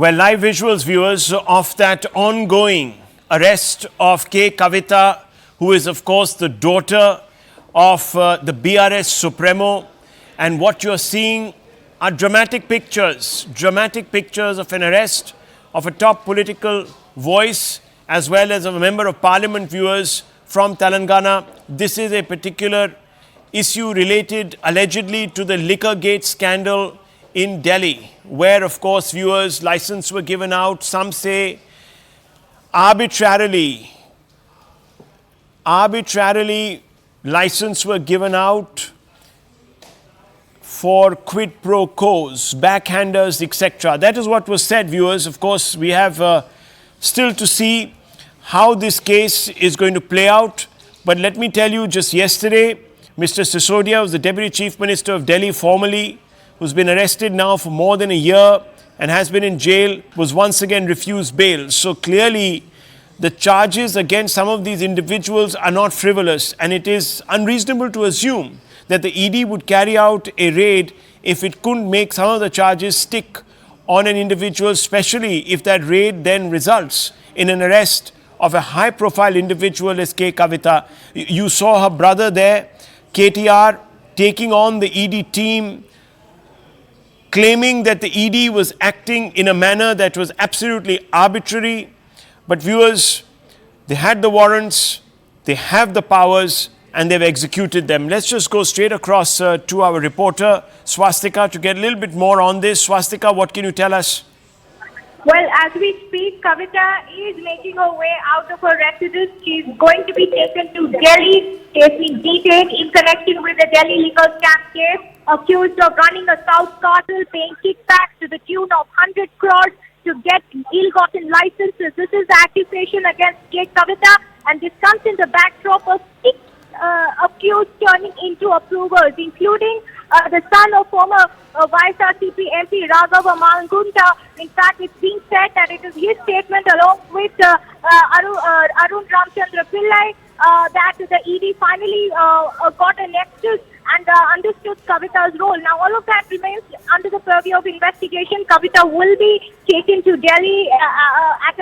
Well, live visuals, viewers, of that ongoing arrest of K. Kavita, who is, of course, the daughter of the BRS Supremo. And what you're seeing are dramatic pictures of an arrest of a top political voice as well as of a member of parliament, viewers, from Telangana. This is a particular issue related allegedly to the liquor gate scandal in Delhi, where, of course, viewers, licenses were given out. Some say arbitrarily licenses were given out for quid pro quos, backhanders, etc. That is what was said, viewers. Of course, we have still to see how this case is going to play out. But let me tell you, just yesterday, Mr. Sisodia was the Deputy Chief Minister of Delhi formerly, who's been arrested now for more than a year and has been in jail, was once again refused bail. So clearly, the charges against some of these individuals are not frivolous, and it is unreasonable to assume that the ED would carry out a raid if it couldn't make some of the charges stick on an individual, especially if that raid then results in an arrest of a high-profile individual as K. Kavita. You saw her brother there, KTR, taking on the ED team, claiming that the ED was acting in a manner that was absolutely arbitrary. But viewers, they had the warrants, they have the powers, and they've executed them. Let's just go straight across to our reporter, Swastika, to get a little bit more on this. Swastika, what can you tell us? Well, as we speak, Kavita is making her way out of her residence. She is going to be taken to Delhi. She has been detained in connection with the Delhi liquor scam case, accused of running a South cartel, paying kickbacks to the tune of 100 crores to get ill-gotten licenses. This is the accusation against K. Kavita, and this comes in the backdrop of 6 accused turning into approvers, including the son of former YSRCP MP Raghava Malgunta. In fact, it's being said that it is his statement along with Arun Ramchandra Pillai that the ED finally got a nexus and understood Kavita's role. Now, all of that remains under the purview of investigation. Kavita will be taken to Delhi I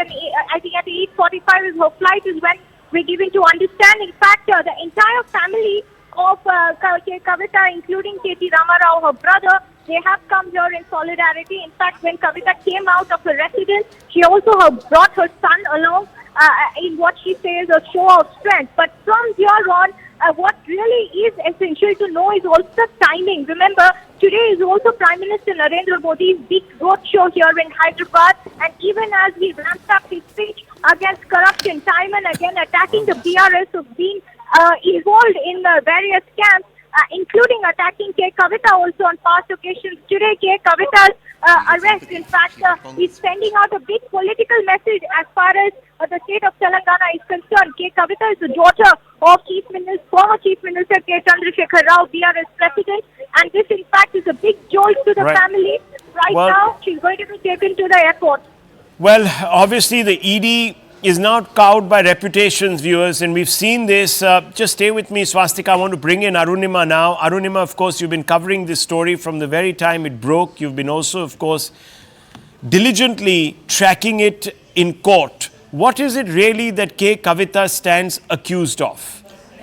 think at 8:45 is her flight, is when we're given to understand. In fact, the entire family of Kavita, including K.T. Ramarao, her brother, they have come here in solidarity. In fact, when Kavita came out of her residence, she also brought her son along in what she says a show of strength. But from here on, what really is essential to know is also timing. Remember, today is also Prime Minister Narendra Modi's big road show here in Hyderabad, and even as he ramps up his speech against corruption, time and again attacking the BRS of being involved in various scams, including attacking K. Kavita also on past occasions. Today, K. Kavita's arrest, in fact, is sending out a big political message as far as the state of Telangana is concerned. K. Kavita is the daughter of former Chief Minister K. Chandrasekhar Rao, BRS President, and this, in fact, is a big jolt to the family. Right now, she's going to be taken to the airport. Well, obviously, the ED is not cowed by reputations, viewers, and we've seen this. Just stay with me, Swastika. I want to bring in Arunima now. Arunima, of course, you've been covering this story from the very time it broke. You've been also, of course, diligently tracking it in court. What is it really that K. Kavita stands accused of?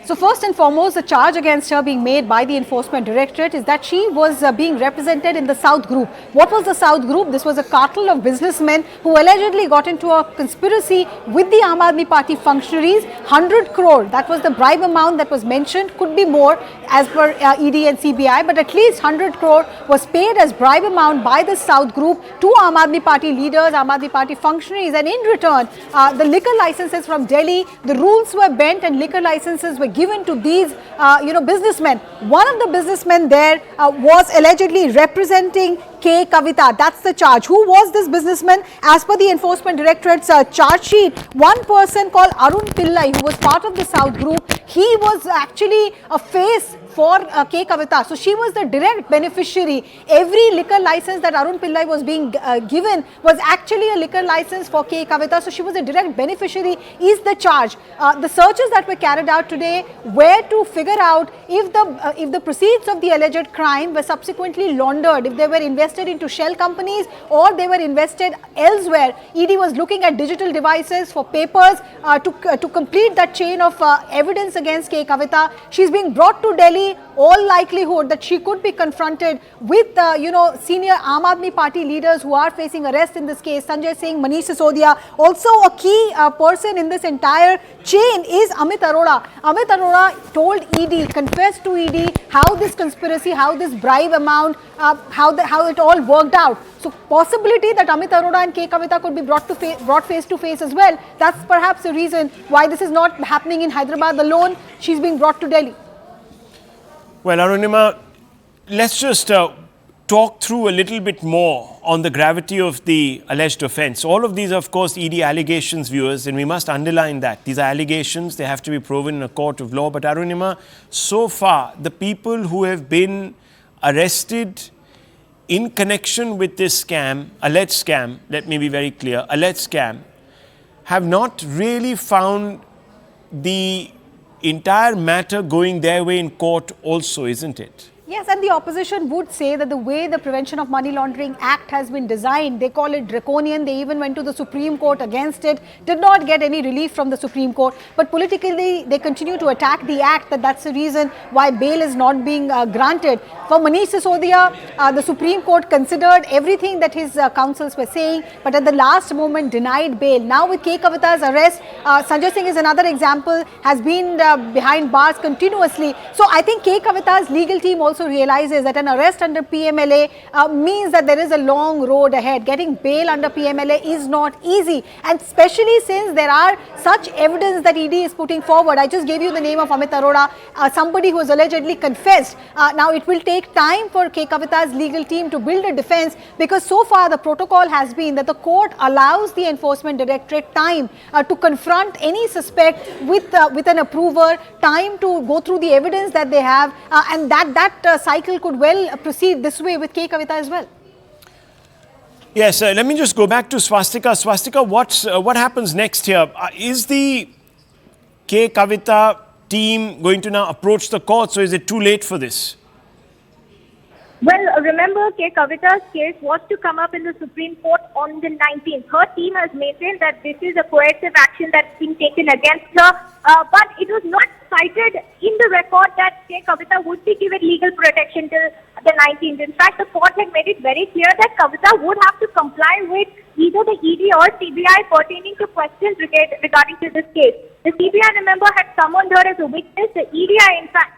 So first and foremost, the charge against her being made by the Enforcement Directorate is that she was being represented in the South Group. What was the South Group? This was a cartel of businessmen who allegedly got into a conspiracy with the Aam Aadmi Party functionaries. 100 crore, that was the bribe amount that was mentioned, could be more as per ED and CBI, but at least 100 crore was paid as bribe amount by the South Group to Aam Aadmi Party leaders, Aam Aadmi Party functionaries, and in return, the liquor licenses from Delhi, the rules were bent and liquor licenses were given to these, businessmen. One of the businessmen there was allegedly representing K. Kavita. That's the charge. Who was this businessman? As per the Enforcement Directorate's charge sheet, one person called Arun Pillai, who was part of the South Group, he was actually a face for K. Kavita. So she was the direct beneficiary. Every liquor license that Arun Pillai was being given was actually a liquor license for K. Kavita. So she was a direct beneficiary is the charge. The searches that were carried out today were to figure out if the proceeds of the alleged crime were subsequently laundered, if there were invested into shell companies or they were invested elsewhere. ED was looking at digital devices for papers to complete that chain of evidence against K. Kavita. She's being brought to Delhi. All likelihood that she could be confronted with, senior Aam Aadmi Party leaders who are facing arrest in this case. Sanjay Singh, Manish Sisodia. Also a key person in this entire chain is Amit Arora. Amit Arora told ED, confessed to ED how this conspiracy, how this bribe amount, how it all worked out. So possibility that Amit Arora and K. Kavita could be brought face to face as well. That's perhaps the reason why this is not happening in Hyderabad alone. She's being brought to Delhi. Well, Arunima, let's just talk through a little bit more on the gravity of the alleged offence. All of these are, of course, ED allegations, viewers, and we must underline that. These are allegations. They have to be proven in a court of law. But Arunima, so far, the people who have been arrested in connection with this scam, alleged scam, let me be very clear, alleged scam, have not really found the entire matter going their way in court also, isn't it? Yes, and the opposition would say that the way the Prevention of Money Laundering Act has been designed, they call it draconian. They even went to the Supreme Court against it, did not get any relief from the Supreme Court. But politically, they continue to attack the act, that's the reason why bail is not being granted. For Manish Sisodia, the Supreme Court considered everything that his counsels were saying, but at the last moment denied bail. Now with K. Kavita's arrest, Sanjay Singh is another example, has been behind bars continuously. So I think K. Kavita's legal team also realizes that an arrest under PMLA means that there is a long road ahead. Getting bail under PMLA is not easy, and especially since there are such evidence that ED is putting forward. I just gave you the name of Amit Arora, somebody who has allegedly confessed. Now it will take time for K. Kavita's legal team to build a defense, because so far the protocol has been that the court allows the Enforcement Directorate time to confront any suspect with an approver, time to go through the evidence that they have, and that cycle could well proceed this way with K. Kavita as well. Yes, let me just go back to Swastika. Swastika, what happens next here? Is the K. Kavita team going to now approach the courts, or is it too late for this? Well, remember, K. Kavita's case was to come up in the Supreme Court on the 19th. Her team has maintained that this is a coercive action that's being taken against her, but it was not cited in the record that K. Kavita would be given legal protection till the 19th. In fact, the court had made it very clear that Kavita would have to comply with either the ED or CBI pertaining to questions regarding to this case. The CBI, remember, had summoned her as a witness. The ED, in fact,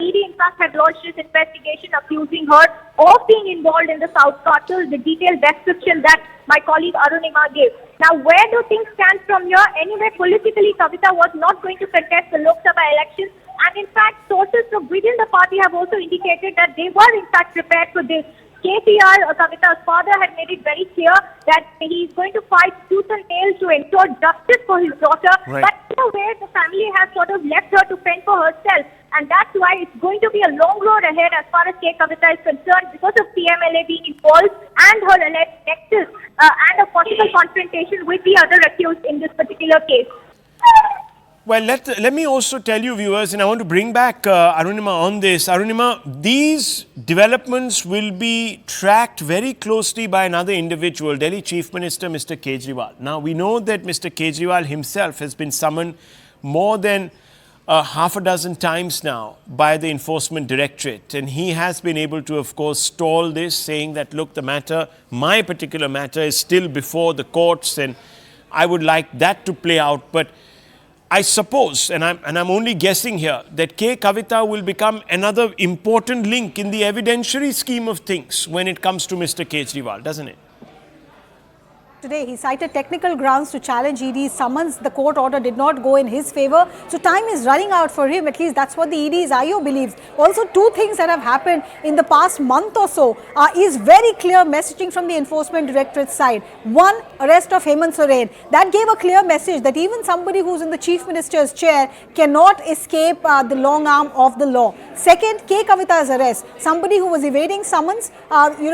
had launched this investigation accusing her of being involved in the South Cartel, the detailed description that my colleague Arunima gave. Now, where do things stand from here? Anyway, politically, Kavita was not going to contest the Lok Sabha elections. And in fact, sources from within the party have also indicated that they were in fact prepared for this. KCR, Kavita's father, had made it very clear that he is going to fight tooth and nail to ensure justice for his daughter. Right. But in a way, the family has sort of left her to fend for herself. And that's why it's going to be a long road ahead as far as K. Kavita is concerned, because of PMLA being involved and her alleged nexus and a possible confrontation with the other accused in this particular case. Well, let me also tell you, viewers, and I want to bring back Arunima on this. Arunima, these developments will be tracked very closely by another individual, Delhi Chief Minister Mr. Kejriwal. Now, we know that Mr. Kejriwal himself has been summoned more than half a dozen times now by the Enforcement Directorate, and he has been able to, of course, stall this, saying that, look, the matter, my particular matter, is still before the courts, and I would like that to play out. But I suppose, and I'm only guessing here, that K. Kavita will become another important link in the evidentiary scheme of things when it comes to Mr. Kejriwal, doesn't it? Today, he cited technical grounds to challenge ED's summons. The court order did not go in his favor. So time is running out for him. At least that's what the ED's IO believes. Also, two things that have happened in the past month or so is very clear messaging from the Enforcement Directorate side. One, arrest of Hemant Soren. That gave a clear message that even somebody who's in the Chief Minister's chair cannot escape the long arm of the law. Second, K. Kavita's arrest. Somebody who was evading summons,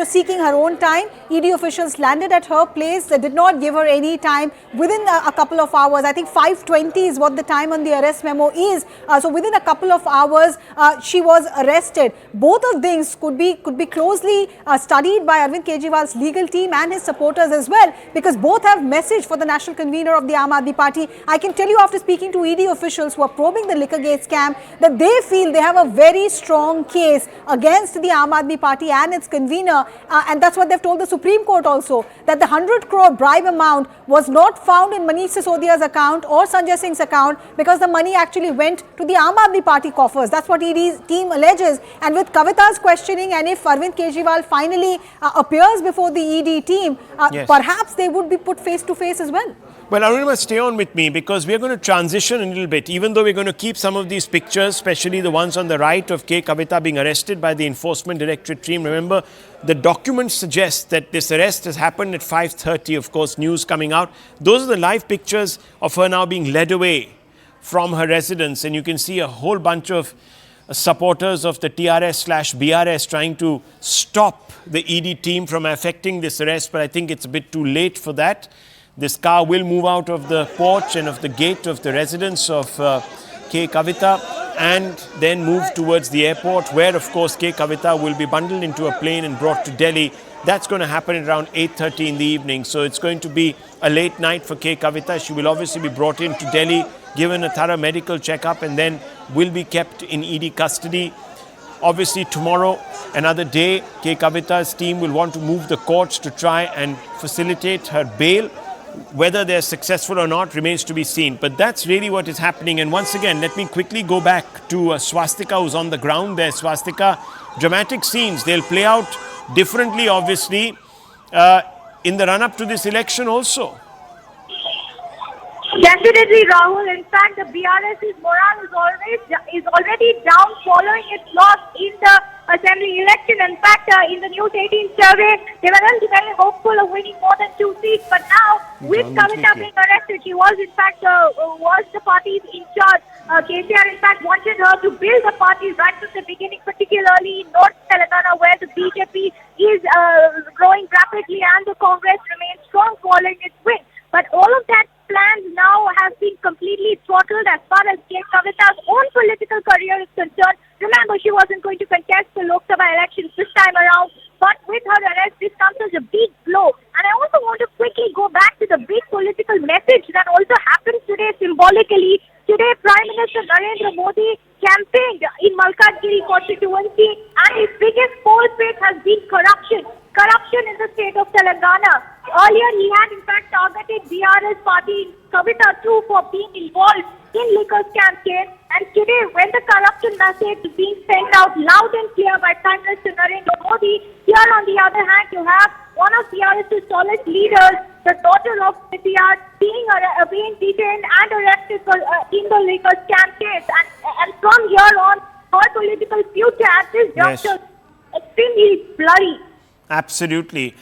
seeking her own time. ED officials landed at her place did not give her any time. Within a couple of hours, I think 5:20 is what the time on the arrest memo is. So within a couple of hours, she was arrested. Both of things could be closely studied by Arvind Kejriwal's legal team and his supporters as well, because both have message for the national convener of the Aam Aadmi Party. I can tell you, after speaking to ED officials who are probing the Liquorgate scam, that they feel they have a very strong case against the Aam Aadmi Party and its convener, and that's what they've told the Supreme Court also, that the 100 crore bribe amount was not found in Manish Sisodia's account or Sanjay Singh's account, because the money actually went to the Aam Aadmi Party coffers. That's what ED's team alleges. And with Kavita's questioning, and if Arvind Kejriwal finally appears before the ED team, perhaps they would be put face to face as well. Well, Arunima, stay on with me, because we're going to transition a little bit. Even though we're going to keep some of these pictures, especially the ones on the right of K. Kavita being arrested by the Enforcement Directorate team. Remember, the documents suggest that this arrest has happened at 5:30, of course, news coming out. Those are the live pictures of her now being led away from her residence. And you can see a whole bunch of supporters of the TRS/BRS trying to stop the ED team from affecting this arrest. But I think it's a bit too late for that. This car will move out of the porch and of the gate of the residence of K. Kavita and then move towards the airport, where, of course, K. Kavita will be bundled into a plane and brought to Delhi. That's going to happen at around 8:30 in the evening. So it's going to be a late night for K. Kavita. She will obviously be brought into Delhi, given a thorough medical checkup, and then will be kept in ED custody. Obviously, tomorrow, another day, K. Kavita's team will want to move the courts to try and facilitate her bail. Whether they're successful or not remains to be seen. But that's really what is happening. And once again, let me quickly go back to Swastika, who's on the ground there. Swastika, dramatic scenes. They'll play out differently, obviously, in the run-up to this election also. Definitely, Rahul. In fact, the BRS's morale is already down following its loss in the assembly election. In fact, in the News18 survey, they were very hopeful of winning more than 2 seats. But now, with Kavita being arrested, she was in fact was the party's in charge. KCR in fact wanted her to build the party right from the beginning, particularly in North Telangana, where the BJP is growing rapidly and the Congress remains strong following its win. But all of that plans now have been completely throttled as far as K. Kavita's own political career is concerned. Remember, she wasn't going to contest the Lok Sabha elections this time around. But with her arrest, this comes as a big blow. And I also want to quickly go back to the big political message that also happens today symbolically. Today, Prime Minister Narendra Modi campaigned in Malkajgiri constituency, and his biggest poll pick has been corruption. Corruption in the state of Telangana. Earlier, he had in fact targeted BRS party Kavita too for being involved in liquor scam case. And today, when the corruption message is being sent out loud and clear by Prime Minister Narendra Modi, here on the other hand, you have one of BRS's tallest leaders, the daughter of CTR, being detained and arrested for, in the liquor scam case. And from here on, her political future at this juncture is extremely blurry. Absolutely.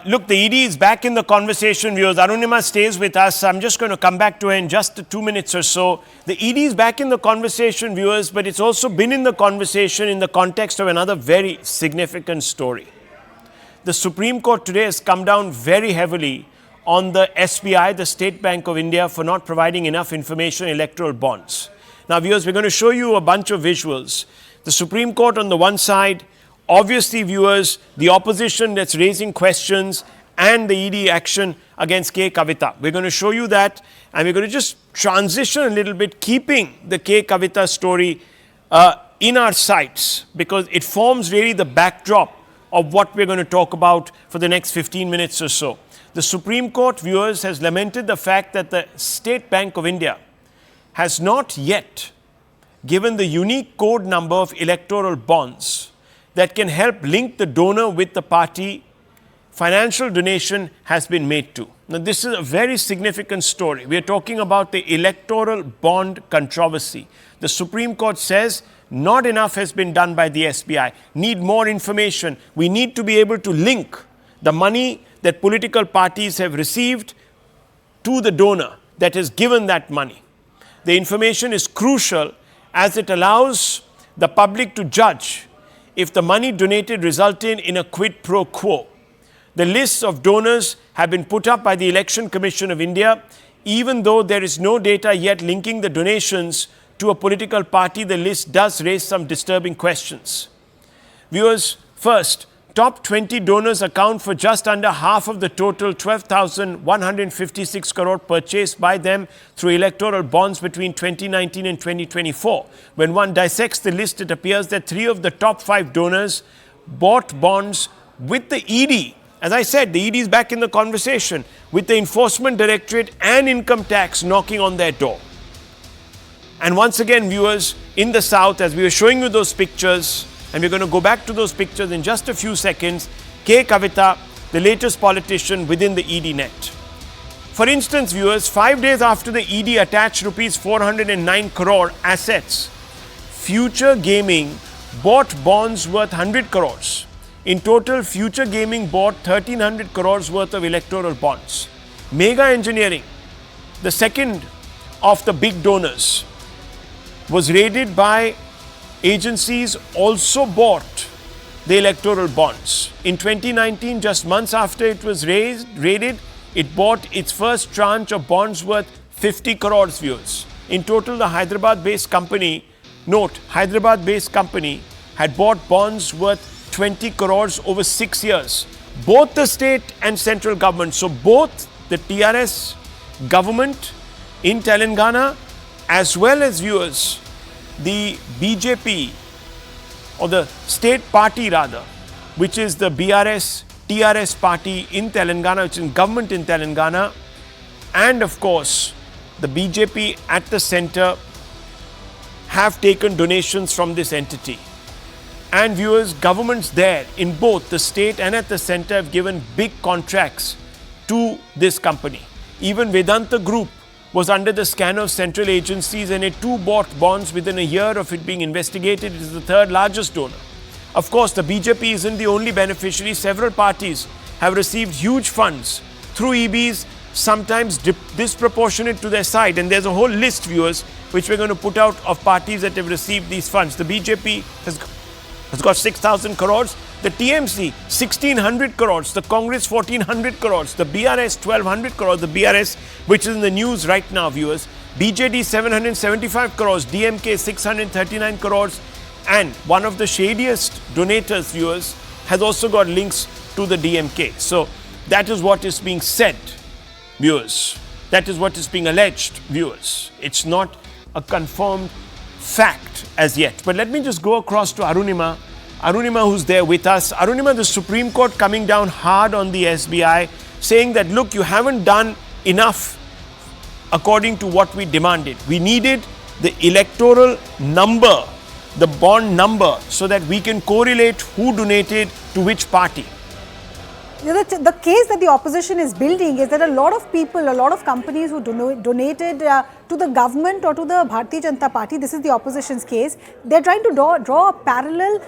Look, the ED is back in the conversation, viewers. Arunima stays with us. I'm just going to come back to her in just 2 minutes or so. The ED is back in the conversation, viewers, but it's also been in the conversation in the context of another very significant story. The Supreme Court today has come down very heavily on the SBI, the State Bank of India, for not providing enough information on electoral bonds. Now, viewers, we're going to show you a bunch of visuals. The Supreme Court on the one side, obviously, viewers, the opposition that's raising questions, and the ED action against K. Kavita. We're going to show you that, and we're going to just transition a little bit, keeping the K. Kavita story in our sights, because it forms really the backdrop of what we're going to talk about for the next 15 minutes or so. The Supreme Court, viewers, has lamented the fact that the State Bank of India has not yet given the unique code number of electoral bonds that can help link the donor with the party financial donation has been made to. Now, this is a very significant story. We are talking about the electoral bond controversy. The Supreme Court says not enough has been done by the SBI. Need more information. We need to be able to link the money that political parties have received to the donor that has given that money. The information is crucial as it allows the public to judge if the money donated resulted in a quid pro quo. The lists of donors have been put up by the Election Commission of India. Even though there is no data yet linking the donations to a political party, the list does raise some disturbing questions. Viewers, first, top 20 donors account for just under half of the total 12,156 crore purchased by them through electoral bonds between 2019 and 2024. When one dissects the list, it appears that 3 of the top 5 donors bought bonds with the ED. As I said, the ED is back in the conversation, with the Enforcement Directorate and Income Tax knocking on their door. And once again, viewers, in the South, as we were showing you those pictures, and we're going to go back to those pictures in just a few seconds, K. Kavita, the latest politician within the ED net. For instance, viewers, 5 days after the ED attached rupees 409 crore assets, Future Gaming bought bonds worth 100 crores. In total, Future Gaming bought 1,300 crores worth of electoral bonds. Mega Engineering, the second of the big donors, was raided by agencies, also bought the electoral bonds. In 2019, just months after it was raided, it bought its first tranche of bonds worth 50 crores, viewers. In total, the Hyderabad-based company, note, Hyderabad-based company had bought bonds worth 20 crores over 6 years. Both the state and central government, so both the TRS government in Telangana as well as, viewers, the BJP, or the state party rather, which is the BRS TRS party in Telangana, which is in government in Telangana, and of course the BJP at the center, have taken donations from this entity. And viewers, governments there in both the state and at the center have given big contracts to this company. Even Vedanta Group was under the scan of central agencies, and it too bought bonds within a year of it being investigated. It is the third largest donor. Of course, the BJP isn't the only beneficiary. Several parties have received huge funds through EBs, sometimes disproportionate to their side. And there's a whole list, viewers, which we're going to put out of parties that have received these funds. The BJP has got 6,000 crores, the TMC 1,600 crores, the Congress 1,400 crores, the BRS 1,200 crores, the BRS, which is in the news right now, viewers, BJD 775 crores, DMK 639 crores, and one of the shadiest donators, viewers, has also got links to the DMK. So that is what is being said, viewers. That is what is being alleged, viewers. It's not a confirmed fact as yet. But let me just go across to Arunima. Arunima, who's there with us. Arunima, the Supreme Court coming down hard on the SBI, saying that, look, you haven't done enough according to what we demanded. We needed the electoral number, the bond number, so that we can correlate who donated to which party. The case that the opposition is building is that a lot of people, a lot of companies who donated to the government or to the Bharatiya Janata Party, this is the opposition's case, they're trying to draw a parallel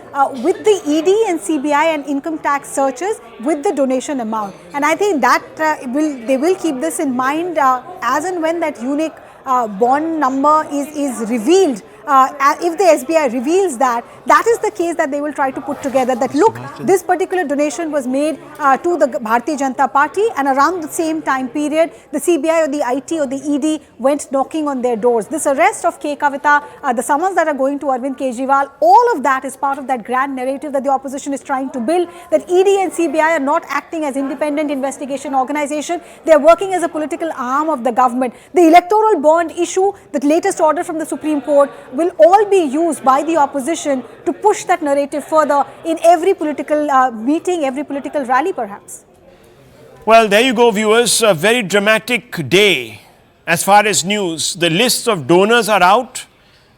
with the ED and CBI and income tax searches with the donation amount. And I think that they will keep this in mind as and when that unique bond number is revealed. If the SBI reveals that, that is the case that they will try to put together, that look, this particular donation was made to the Bharatiya Janata Party, and around the same time period, the CBI or the IT or the ED went knocking on their doors. This arrest of K. Kavita, the summons that are going to Arvind Kejriwal, all of that is part of that grand narrative that the opposition is trying to build, that ED and CBI are not acting as independent investigation organization, they are working as a political arm of the government. The electoral bond issue, the latest order from the Supreme Court, will all be used by the opposition to push that narrative further in every political meeting, every political rally perhaps. Well, there you go, viewers. A very dramatic day as far as news. The lists of donors are out.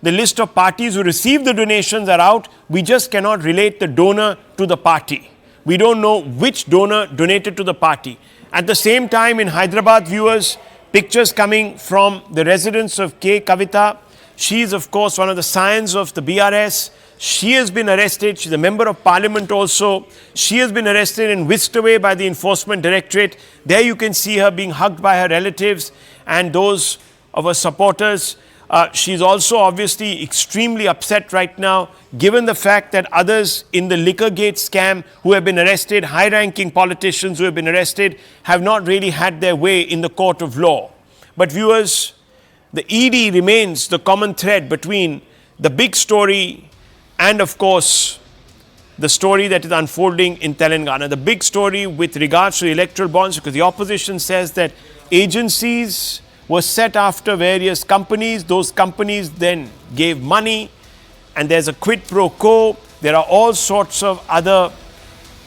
The list of parties who received the donations are out. We just cannot relate the donor to the party. We don't know which donor donated to the party. At the same time, in Hyderabad, viewers, pictures coming from the residence of K. Kavita. She is, of course, one of the scions of the BRS. She has been arrested. She's a member of parliament also. She has been arrested and whisked away by the Enforcement Directorate. There you can see her being hugged by her relatives and those of her supporters. She's also obviously extremely upset right now, given the fact that others in the Liquorgate scam who have been arrested, high-ranking politicians who have been arrested, have not really had their way in the court of law. But viewers, the ED remains the common thread between the big story and, of course, the story that is unfolding in Telangana. The big story with regards to electoral bonds, because the opposition says that agencies were set after various companies. Those companies then gave money, and there's a quid pro quo. There are all sorts of other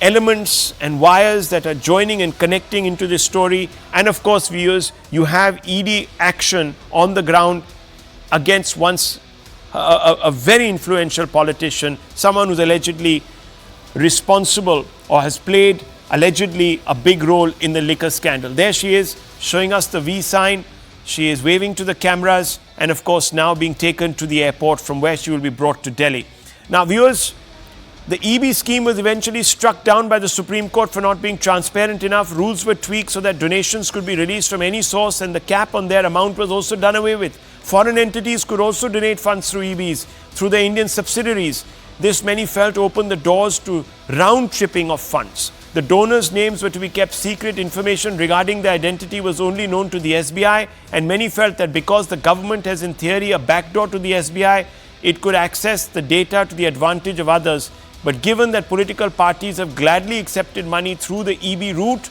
elements and wires that are joining and connecting into this story. And of course, viewers, you have ED action on the ground against once a very influential politician, someone who's allegedly responsible or has played allegedly a big role in the liquor scandal. There she is, showing us the V sign. She is waving to the cameras and, of course, now being taken to the airport from where she will be brought to Delhi. Now, viewers, the EB scheme was eventually struck down by the Supreme Court for not being transparent enough. Rules were tweaked so that donations could be released from any source, and the cap on their amount was also done away with. Foreign entities could also donate funds through EBs, through their Indian subsidiaries. This, many felt, opened the doors to round-tripping of funds. The donors' names were to be kept secret. Information regarding their identity was only known to the SBI, and many felt that because the government has in theory a backdoor to the SBI, it could access the data to the advantage of others. But given that political parties have gladly accepted money through the EB route,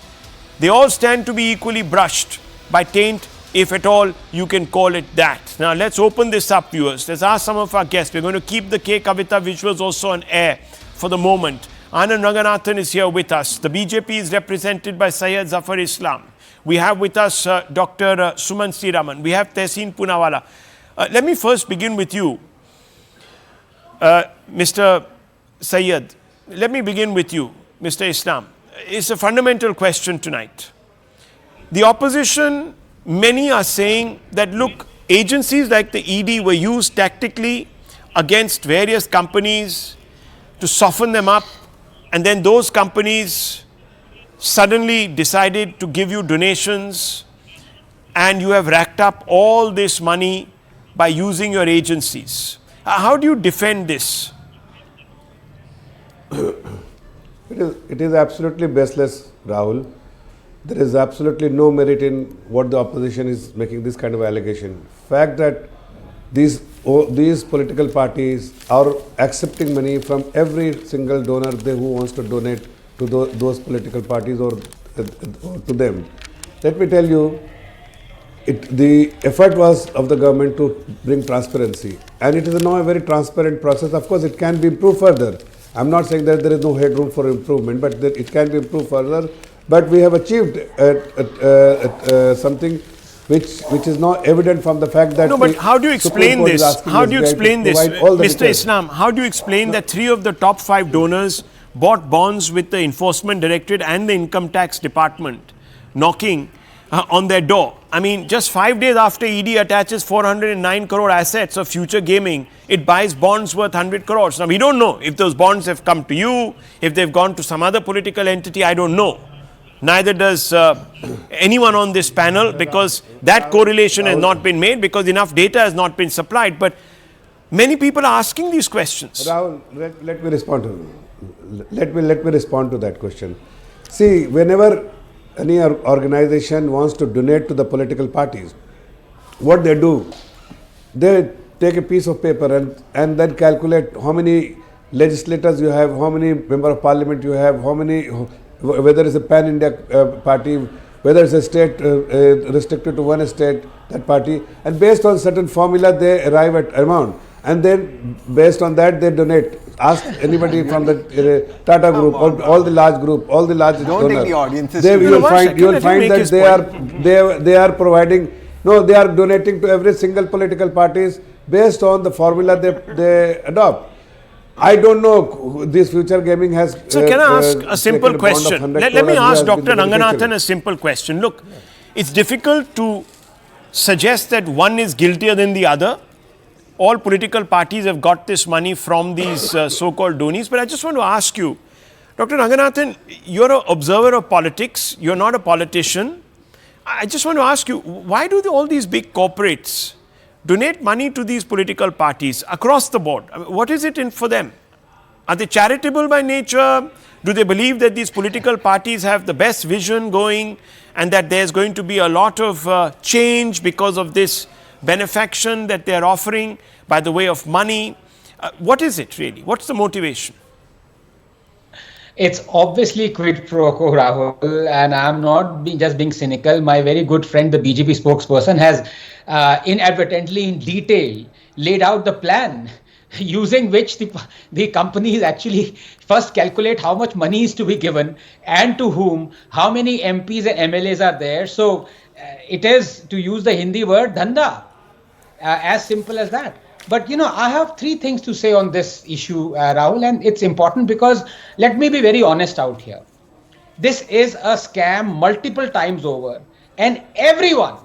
they all stand to be equally brushed by taint, if at all you can call it that. Now let's open this up, viewers. Let's ask some of our guests. We're going to keep the K Kavita visuals also on air for the moment. Anand Ranganathan is here with us. The BJP is represented by Syed Zafar Islam. We have with us Dr. Suman Siraman. We have Tehseen Poonawala. Let me first begin with you, Mr. Syed. Let me begin with you, Mr. Islam. It's a fundamental question tonight. The opposition, many are saying that, look, agencies like the ED were used tactically against various companies to soften them up, and then those companies suddenly decided to give you donations, and you have racked up all this money by using your agencies. How do you defend this? It is absolutely baseless, Rahul. There is absolutely no merit in what the opposition is making this kind of allegation. Fact that these political parties are accepting money from every single donor who wants to donate to those political parties or to them. Let me tell you, the effort was of the government to bring transparency, and it is now a very transparent process. Of course, it can be improved further. I'm not saying that there is no headroom for improvement, but it can be improved further. But we have achieved something which is not evident from the fact that. No, but how do you explain this? How do you explain this, Mr. Islam? How do you explain that 3 of the top 5 donors bought bonds with the Enforcement Directorate and the Income Tax Department knocking on their door? I mean, just 5 days after ED attaches 409 crore assets of Future Gaming, it buys bonds worth 100 crores. Now, we don't know if those bonds have come to you, if they've gone to some other political entity, I don't know. Neither does anyone on this panel, because that correlation has not been made, because enough data has not been supplied. But many people are asking these questions. Rahul, let me respond to that question. See, whenever any organization wants to donate to the political parties, what they do, they take a piece of paper and then calculate how many legislators you have, how many member of parliament you have, how many, whether it's a pan-India party, whether it's a state restricted to one state, that party, and based on certain formula they arrive at amount, and then based on that they donate. Ask anybody from the Tata group, all the large group, all the large Don't donors. take the audiences. You will find that they are providing. No, they are donating to every single political parties based on the formula they adopt. I don't know this Future Gaming has. So can I ask a simple question? Let me ask Dr. Ranganathan a simple question. Look, it's difficult to suggest that one is guiltier than the other. All political parties have got this money from these so-called donies. But I just want to ask you, Dr. Ranganathan, you're an observer of politics. You're not a politician. I just want to ask you, why do all these big corporates donate money to these political parties across the board. I mean, what is it in for them? Are they charitable by nature? Do they believe that these political parties have the best vision going and that there's going to be a lot of change because of this benefaction that they're offering by the way of money? What is it really? What's the motivation? It's obviously quid pro quo, Rahul, and I'm not just being cynical. My very good friend, the BJP spokesperson, has inadvertently in detail laid out the plan using which the companies actually first calculate how much money is to be given and to whom, how many MPs and MLAs are there. So it is, to use the Hindi word, dhanda, as simple as that. But, I have three things to say on this issue, Rahul, and it's important because let me be very honest out here. This is a scam multiple times over, and everyone,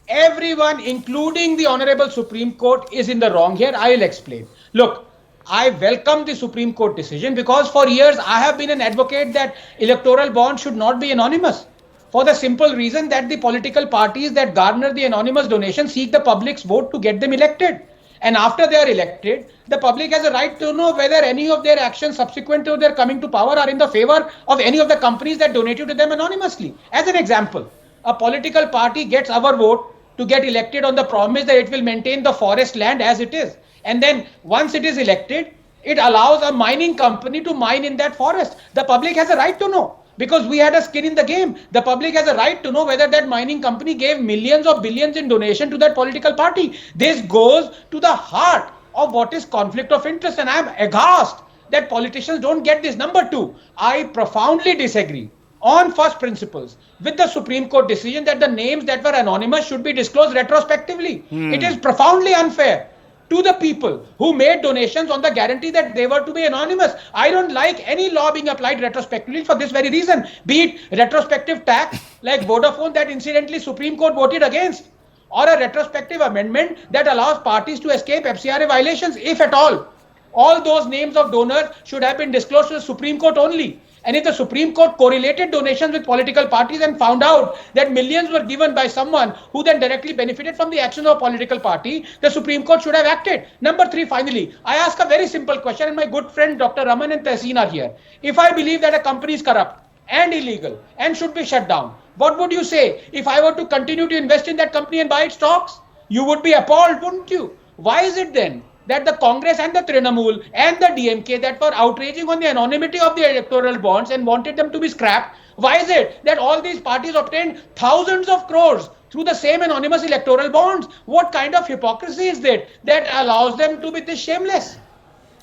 including the Honorable Supreme Court, is in the wrong here. I will explain. Look, I welcome the Supreme Court decision because for years I have been an advocate that electoral bonds should not be anonymous, for the simple reason that the political parties that garner the anonymous donation seek the public's vote to get them elected. And after they are elected, the public has a right to know whether any of their actions subsequent to their coming to power are in the favor of any of the companies that donated to them anonymously. As an example, a political party gets our vote to get elected on the promise that it will maintain the forest land as it is. And then once it is elected, it allows a mining company to mine in that forest. The public has a right to know, because we had a skin in the game. The public has a right to know whether that mining company gave millions or billions in donation to that political party. This goes to the heart of what is conflict of interest, and I am aghast that politicians don't get this. Number two, I profoundly disagree on first principles with the Supreme Court decision that the names that were anonymous should be disclosed retrospectively. It is profoundly unfair to the people who made donations on the guarantee that they were to be anonymous. I don't like any law being applied retrospectively for this very reason, be it retrospective tax like Vodafone that incidentally Supreme Court voted against, or a retrospective amendment that allows parties to escape FCRA violations, if at all. All those names of donors should have been disclosed to the Supreme Court only. And if the Supreme Court correlated donations with political parties and found out that millions were given by someone who then directly benefited from the actions of a political party, the Supreme Court should have acted. Number three, finally, I ask a very simple question, and my good friend Dr. Raman and Tehseen are here. If I believe that a company is corrupt and illegal and should be shut down, what would you say if I were to continue to invest in that company and buy its stocks? You would be appalled, wouldn't you? Why is it then that the Congress and the Trinamool and the DMK that were outraging on the anonymity of the electoral bonds and wanted them to be scrapped, why is it that all these parties obtained thousands of crores through the same anonymous electoral bonds? What kind of hypocrisy is that allows them to be this shameless?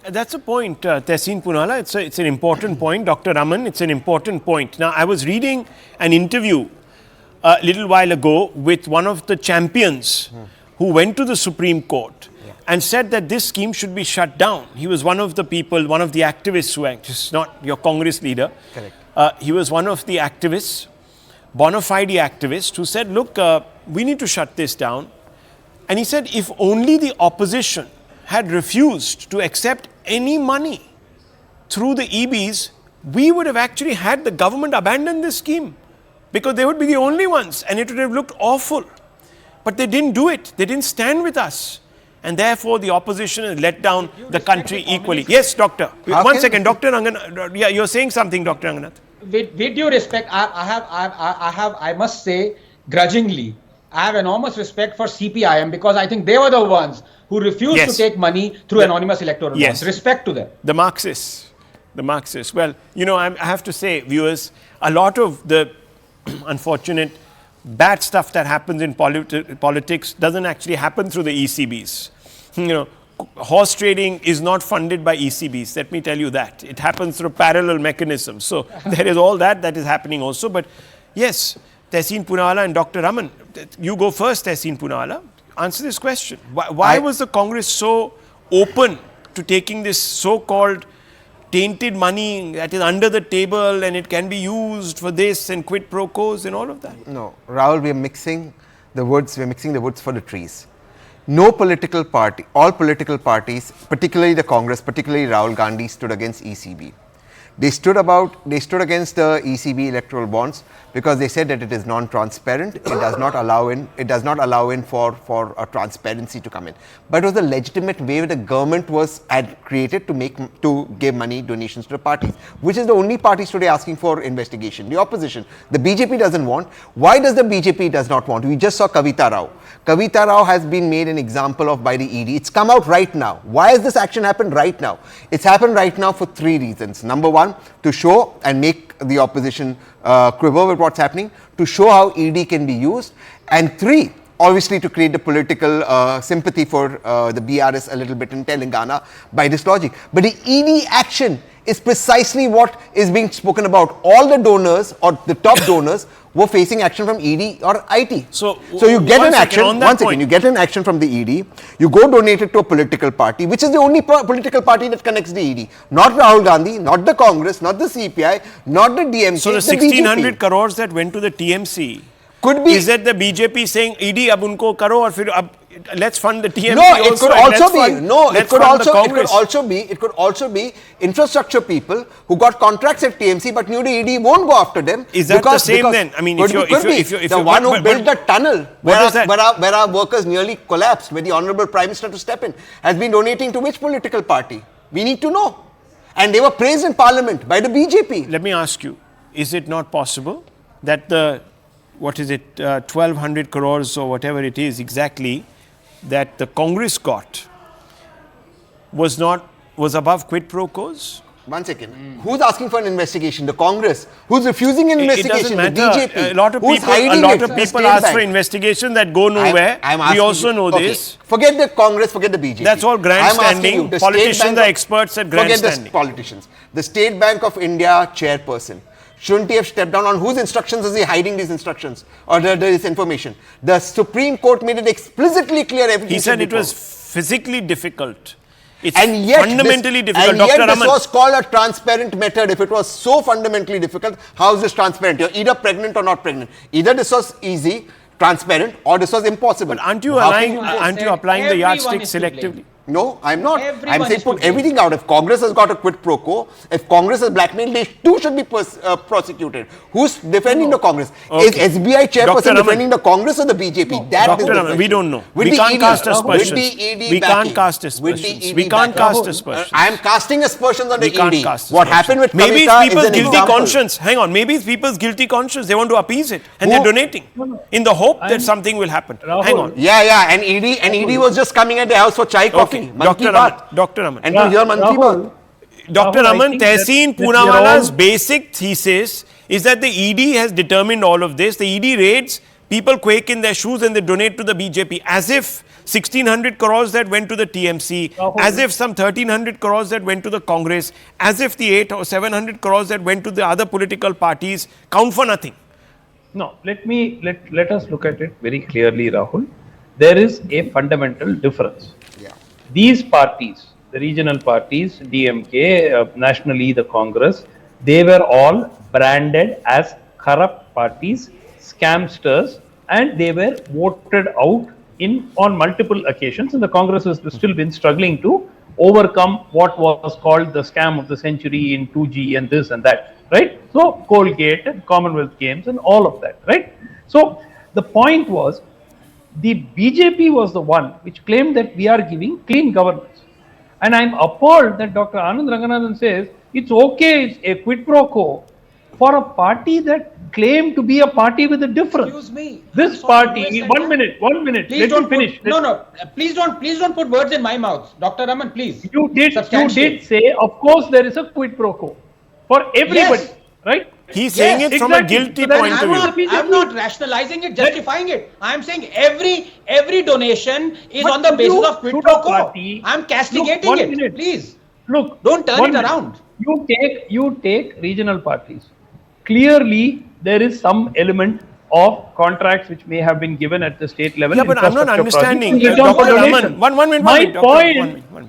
That's a point, Tehseen Poonawalla. It's an important point. Dr. Raman, it's an important point. Now, I was reading an interview a little while ago with one of the champions who went to the Supreme Court and said that this scheme should be shut down. He was one of the people, one of the activists who just not your Congress leader. Correct. He was one of the activists, bona fide activist, who said, look, we need to shut this down. And he said, if only the opposition had refused to accept any money through the EBs, we would have actually had the government abandon this scheme, because they would be the only ones and it would have looked awful. But they didn't do it. They didn't stand with us. And therefore, the opposition has let down the country equally. Yes, Doctor. One second, Dr. Ranganath. Yeah, you're saying something, Dr. Ranganath. With due respect, I must say, grudgingly, I have enormous respect for CPIM because I think they were the ones who refused to take money through anonymous electoral bonds. Respect to them. The Marxists. Well, I have to say, viewers, a lot of the unfortunate bad stuff that happens in politics doesn't actually happen through the ECBs. Horse trading is not funded by ECBs. Let me tell you that. It happens through parallel mechanisms. So there is all that is happening also. But yes, Tehseen Poonawalla and Dr. Raman, you go first, Tehseen Poonawalla. Answer this question. Why was the Congress so open to taking this so-called tainted money that is under the table and it can be used for this and quid pro quos and all of that? No, Rahul, we are mixing the woods for the trees. No political party, all political parties, particularly the Congress, particularly Rahul Gandhi, stood against ECB. They stood against the ECB electoral bonds because they said that it is non-transparent. It does not allow in for a transparency to come in. But it was a legitimate way the government had created to give money donations to the parties, which is the only parties today asking for investigation. The opposition, the BJP doesn't want. Why does the BJP does not want? We just saw Kavita Rao. Kavita Rao has been made an example of by the ED. It's come out right now. Why has this action happened right now? It's happened right now for 3 reasons. Number one, to show and make the opposition quiver with what's happening, to show how ED can be used, and 3, obviously to create the political sympathy for the BRS a little bit in Telangana by this logic. But the ED action is precisely what is being spoken about. All the donors or the top donors were facing action from ED or IT. So you get an action, you get an action from the ED, you go donate it to a political party, which is the only political party that connects the ED. Not Rahul Gandhi, not the Congress, not the CPI, not the DMK, so the 1600 crores that went to the TMC, could be, is that the BJP saying ED ab unko karo or fir let's fund the TMC? No, it could also be. No, it could also be infrastructure people who got contracts at TMC but knew the ED won't go after them. Is that the same then? I mean, if the one who built the tunnel where our workers nearly collapsed, where the Honorable Prime Minister to step in, has been donating to which political party? We need to know. And they were praised in Parliament by the BJP. Let me ask you, is it not possible that the 1200 crores or whatever it is exactly that the Congress got was above quid pro quos? One second. Who's asking for an investigation? The Congress. Who's refusing an investigation? It doesn't matter. The BJP. A lot of people ask for investigation that go nowhere. We also know this. Forget the Congress, forget the BJP. That's all grandstanding. Politicians are experts at grandstanding. Forget the politicians. The State Bank of India chairperson. Shouldn't he have stepped down? On whose instructions is he hiding these instructions or this information? The Supreme Court made it explicitly clear everything. He said it was physically difficult. It's fundamentally difficult. And yet this was called a transparent method. If it was so fundamentally difficult, how is this transparent? You're either pregnant or not pregnant. Either this was easy, transparent, or this was impossible. But aren't you applying the yardstick selectively? No, I'm not. I'm saying put everything out. If Congress has got a quid pro quo, if Congress has blackmailed, they too should be prosecuted. Who's defending the Congress? Okay. Is SBI chairperson defending the Congress or the BJP? No. Dr. Raman, we don't know. We can't cast aspersions. We can't cast aspersions. We can't cast aspersions. I am casting aspersions on the ED. What happened with maybe it's people's guilty conscience. Hang on. Maybe it's people's guilty conscience. They want to appease it and they're donating in the hope that something will happen. Hang on. Yeah. And ED was just coming at the house for chai coffee. Dr. Raman. And to hear Mann Ki Baat. Dr. Raman, Tehseen Poonawala's basic thesis is that the ED has determined all of this. The ED raids, people quake in their shoes and they donate to the BJP as if 1600 crores that went to the TMC, as if some 1300 crores that went to the Congress, as if the 800 or 700 crores that went to the other political parties count for nothing. No, let us look at it very clearly, Rahul. There is a fundamental difference. These parties, the regional parties, DMK, nationally the Congress, they were all branded as corrupt parties, scamsters, and they were voted out on multiple occasions. And the Congress has still been struggling to overcome what was called the scam of the century in 2G and this and that, right? So Colgate and Commonwealth Games and all of that, right? So the point was, the BJP was the one which claimed that we are giving clean governance. And I'm appalled that Dr. Anand Ranganathan says it's okay, it's a quid pro quo for a party that claimed to be a party with a difference. Excuse me. This party, one minute. Please don't finish. Please don't put words in my mouth. Dr. Raman, please. You did say, of course, there is a quid pro quo for everybody, right? He's saying it from a guilty point of view. I'm not rationalizing it, justifying it. I'm saying every donation is on the basis of quid pro quo. I'm castigating it. Please. Look, don't turn it around. You take regional parties. Clearly, there is some element of contracts which may have been given at the state level. Yeah, but I'm not understanding. Dr. Raman, one minute.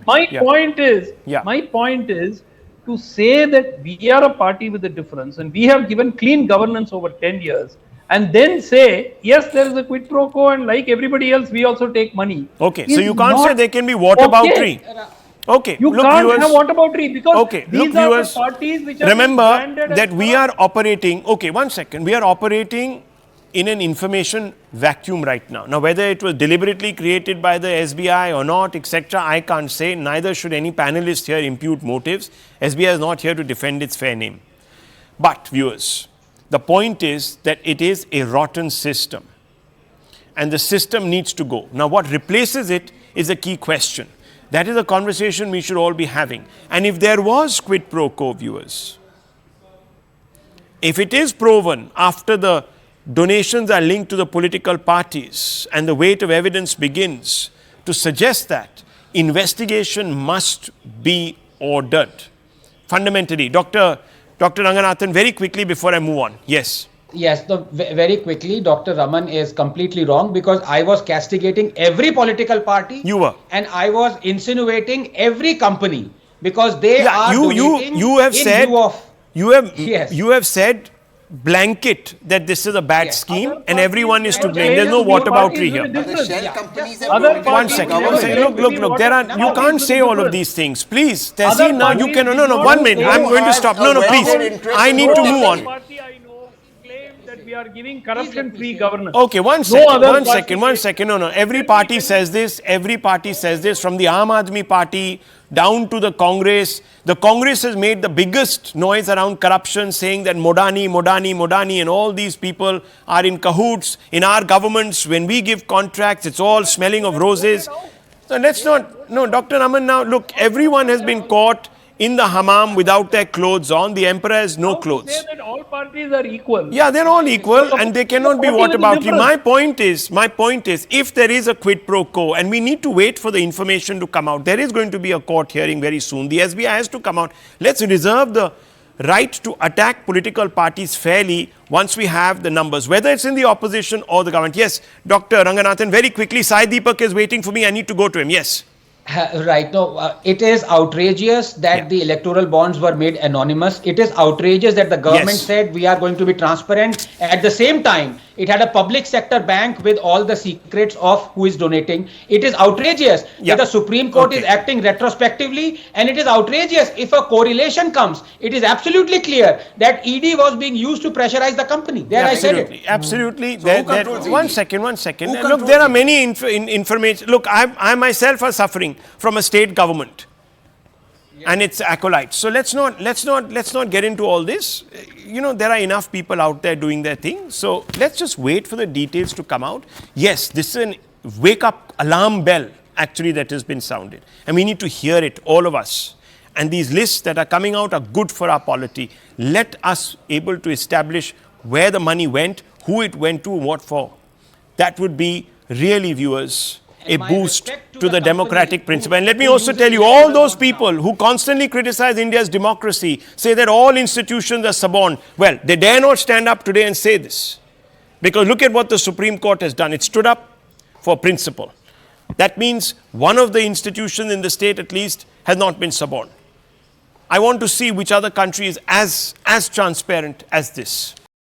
My point is to say that we are a party with a difference and we have given clean governance over 10 years and then say, yes, there is a quid pro quo and like everybody else, we also take money. Okay, so you can't say there can be whataboutery. Okay, You look, can't viewers, have whataboutery because okay, these look, are viewers, the parties which are remember branded as that we are operating, okay, one second, we are operating in an information vacuum right now. Now, whether it was deliberately created by the SBI or not, etc., I can't say. Neither should any panelist here impute motives. SBI is not here to defend its fair name. But, viewers, the point is that it is a rotten system. And the system needs to go. Now, what replaces it is a key question. That is a conversation we should all be having. And if there was quid pro quo, viewers, if it is proven after the donations are linked to the political parties and the weight of evidence begins to suggest that investigation must be ordered. Fundamentally, Dr. Ranganathan, very quickly before I move on. Yes. Yes, very quickly, Dr. Raman is completely wrong because I was castigating every political party. You were. And I was insinuating every company because they are donating you have in said, view of... Yes. you have said blanket that this is a bad scheme and everyone is to blame. There's no Other whataboutery parties here. with The difference. shell companies have Other donated One to second, government. one second. Look, there are, you can't say all of these things. Please, Tehseen, now you can, no, 1 minute. I'm going to stop. No, please. I need to move on. Party I know claim that we are giving corruption-free governance. Okay, one other second. party No. Every party says this. Every party says this. From the Aam Aadmi Party down to the Congress. The Congress has made the biggest noise around corruption, saying that Modani, and all these people are in cahoots. In our governments, when we give contracts, it's all smelling of roses. So let's not, no, Dr. Aman, now look, everyone has been caught in the hammam without their clothes on. The emperor has no clothes. Say that all parties are equal. Yeah, they're all equal and they cannot be whataboutery. My point is, if there is a quid pro quo and we need to wait for the information to come out, there is going to be a court hearing very soon. The SBI has to come out. Let's reserve the right to attack political parties fairly once we have the numbers, whether it's in the opposition or the government. Yes, Dr. Ranganathan, very quickly, Sai Deepak is waiting for me. I need to go to him. Yes. Right. No, it is outrageous that the electoral bonds were made anonymous. It is outrageous that the government said we are going to be transparent. At the same time, it had a public sector bank with all the secrets of who is donating. It is outrageous that the Supreme Court is acting retrospectively, and it is outrageous if a correlation comes. It is absolutely clear that ED was being used to pressurize the company. There I said it. Absolutely. So who controls One ED? second. Who Look, controls there are ED? many information. Look, I myself are suffering from a state government and its acolytes. So let's not get into all this. You know, there are enough people out there doing their thing. So let's just wait for the details to come out. Yes, this is an wake-up alarm bell actually that has been sounded. And we need to hear it, all of us. And these lists that are coming out are good for our polity. Let us able to establish where the money went, who it went to, and what for. That would be really, viewers, a boost to the democratic principle. And let me also tell you, all those people who constantly criticize India's democracy, say that all institutions are suborned. Well, they dare not stand up today and say this. Because look at what the Supreme Court has done. It stood up for principle. That means one of the institutions in the state at least has not been suborned. I want to see which other country is as transparent as this.